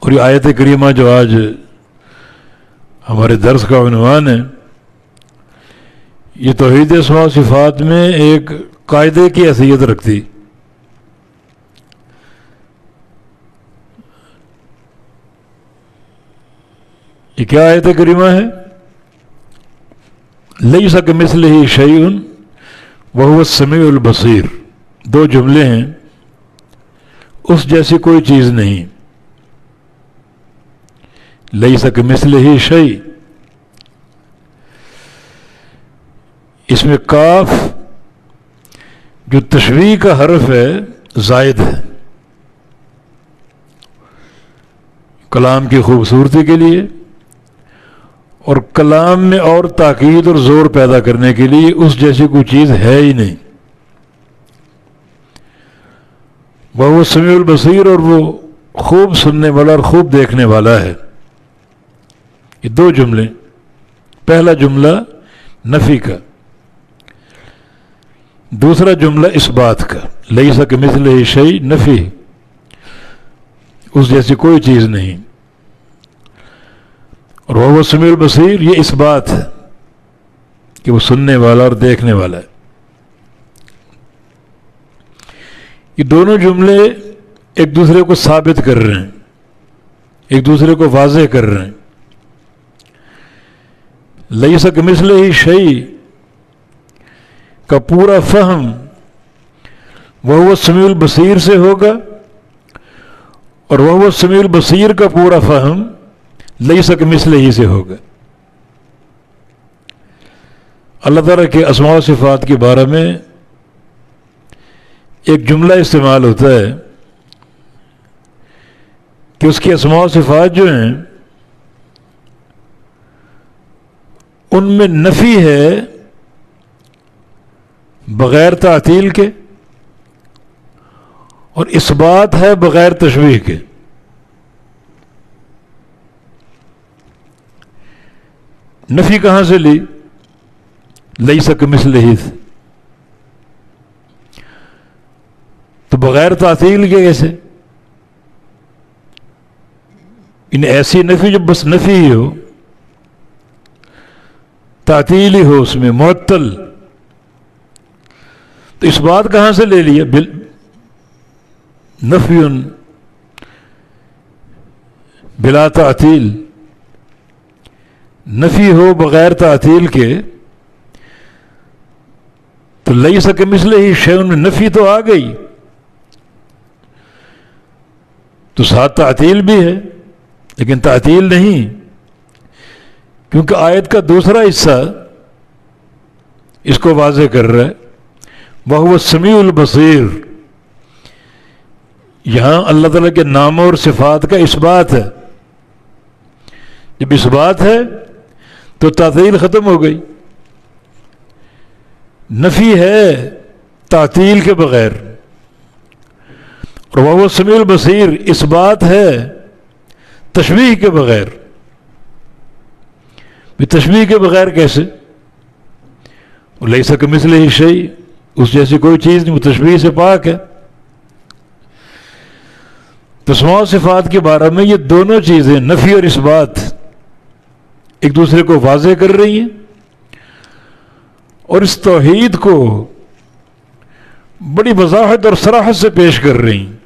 اور یہ آیت کریمہ جو آج ہمارے درس کا عنوان ہے، یہ توحید اسماء و صفات میں ایک قاعدے کی حیثیت رکھتی۔ یہ کیا آیت کریمہ ہے؟ لیس کمثلہ شیء وہو السمیع البصیر، دو جملے ہیں، اس جیسی کوئی چیز نہیں۔ لیس کمثلہ شیء، اس میں کاف جو تشبیہ کا حرف ہے زائد ہے، کلام کی خوبصورتی کے لیے اور کلام میں اور تاکید اور زور پیدا کرنے کے لیے اس جیسی کوئی چیز ہے ہی نہیں۔ وہ سمیع البصیر، اور وہ خوب سننے والا اور خوب دیکھنے والا ہے۔ یہ دو جملے، پہلا جملہ نفی کا، دوسرا جملہ اس بات کا، لیس کمثلہ شیء نفی، اس جیسی کوئی چیز نہیں، اور وہ سمیع البصیر یہ اس بات ہے کہ وہ سننے والا اور دیکھنے والا ہے۔ یہ دونوں جملے ایک دوسرے کو ثابت کر رہے ہیں، ایک دوسرے کو واضح کر رہے ہیں۔ لیس کمثلہ شیء کا پورا فہم وہ سمیع البصیر سے ہوگا، اور وہ سمیع البصیر کا پورا فہم لیس کمثلہ سے ہوگا۔ اللہ تعالیٰ کے اسماء و صفات کے بارے میں ایک جملہ استعمال ہوتا ہے کہ اس کی اسماء و صفات جو ہیں ان میں نفی ہے بغیر تعطیل کے، اور اثبات ہے بغیر تشبیہ کے۔ نفی کہاں سے لی؟ لیس کمثلہ سے، تو بغیر تعطیل کے کیسے؟ ان ایسی نفی جو بس نفی ہی ہو، تعطیل ہی ہو، اس میں معطل، تو اس بات کہاں سے لے لیا؟ نفی بلا تعطیل، نفی ہو بغیر تعطیل کے، تو لیس کمثلہ شیء میں نفی تو آ گئی، تو ساتھ تعطیل بھی ہے، لیکن تعطیل نہیں، کیونکہ آیت کا دوسرا حصہ اس کو واضح کر رہا ہے، وَهُوَ السَّمِيعُ الْبَصِيرُ۔ یہاں اللہ تعالیٰ کے نام اور صفات کا اثبات ہے، جب اثبات ہے تو تعطیل ختم ہو گئی، نفی ہے تعطیل کے بغیر، اور وہ سمیع البصیر اثبات ہے تشبیہ کے بغیر۔ تشبیہ کے بغیر کیسے؟ لیس کمثلہ شیء، اس جیسی کوئی چیز نہیں، وہ تشبیہ سے پاک ہے۔ تو اسماء و صفات کے بارے میں یہ دونوں چیزیں، نفی اور اثبات، ایک دوسرے کو واضح کر رہی ہیں، اور اس توحید کو بڑی وضاحت اور صراحت سے پیش کر رہی ہیں۔